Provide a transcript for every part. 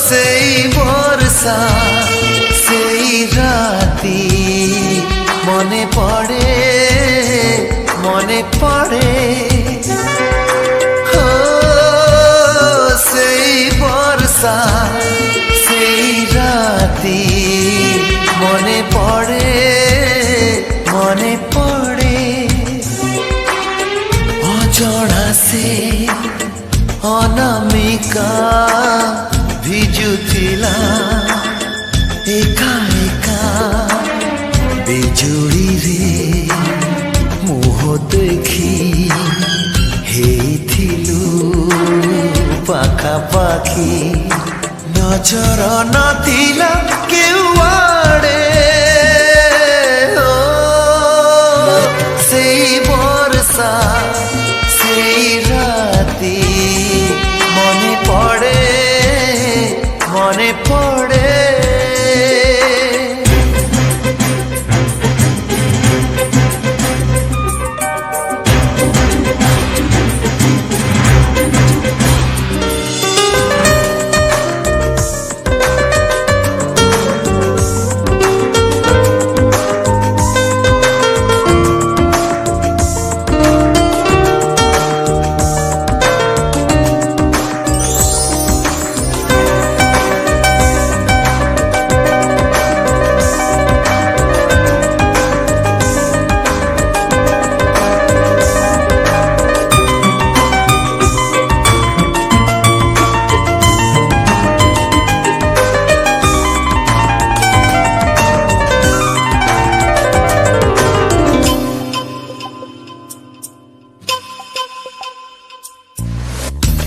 সেই বর্ষা সেই রাতি মনে পড়ে মনে পড়ে সেই বর্ষা সেই রাতি মনে পড়ে মনে পড়ে অজড়া সে অনামিকা ভিজুଥିଲା একা একা বিজুড়িরে মুহ দেখি ହେଇଥିଲୁ ପାଖାପାଖି ନଜର ନଥିଲା କେଉଆଡ଼େ ସେଇ ବର୍ଷା ସେଇ ରାତି মনে পড়ে মনে পড়ে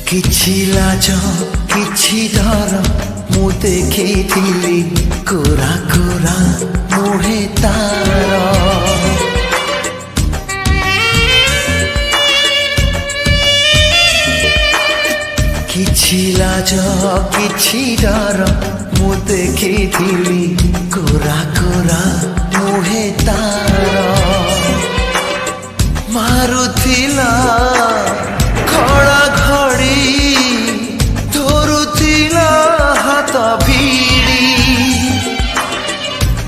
କିଛି ଲାଜ କିଛି ଡର ମୁଁ ଦେଖିଥିଲି କୋରା କୋରା ମୁହେ ତାର କିଛି ଲାଜ କିଛି ଡର ମୁଁ ଦେଖିଥିଲି କୋରା କୋରା ମୁହେ ତାର ମାରୁଥିଲା ଖଡ଼ା ଘଡ଼ି ଧରୁଥିଲା ହାତ ଭିଡ଼ି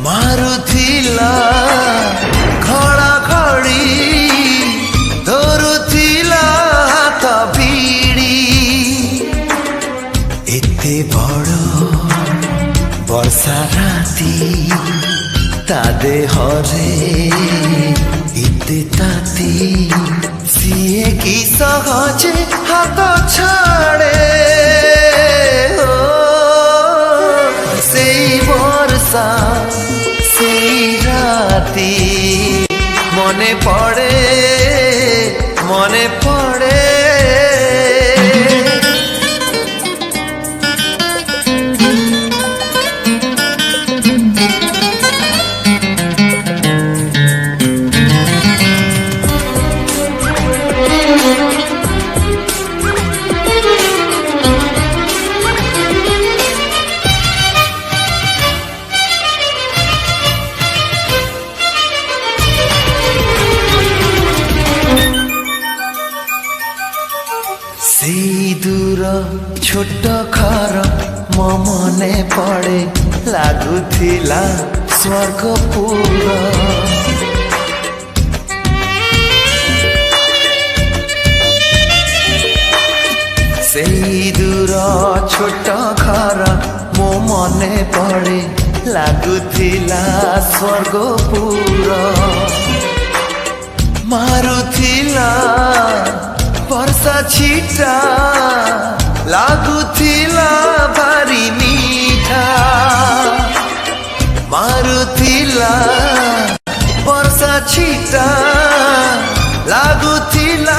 ମାରୁଥିଲା ଖଡ଼ା ଘଡ଼ି ଧରୁଥିଲା ହାତ ଭିଡ଼ି ଏତେ ବଡ଼ ବର୍ଷା ରାତି ତା ଦେହରେ ଏତେ ତାତି ସିଏ କି ସହଜେ ହାତ ଛାଡ଼େ ସେଇ ବର୍ଷା ସେଇ ରାତି মনে পড়ে মনে পড়ে সেই দূর ছোট ঘর ମୋ ମନେ ପଡ଼େ ଲାଗୁଥିଲା ସ୍ୱର୍ଗପୁର সেই দূর ছোট ঘর ମୋ ମନେ ପଡ଼େ ଲାଗୁଥିଲା ସ୍ୱର୍ଗପୁର ମାରୁଥିଲା ବର୍ଷା ଛିଟା ଲାଗୁଥିଲା ଭାରି ମିଠା ମାରୁଥିଲା ବର୍ଷା ଛିଟା ଲାଗୁଥିଲା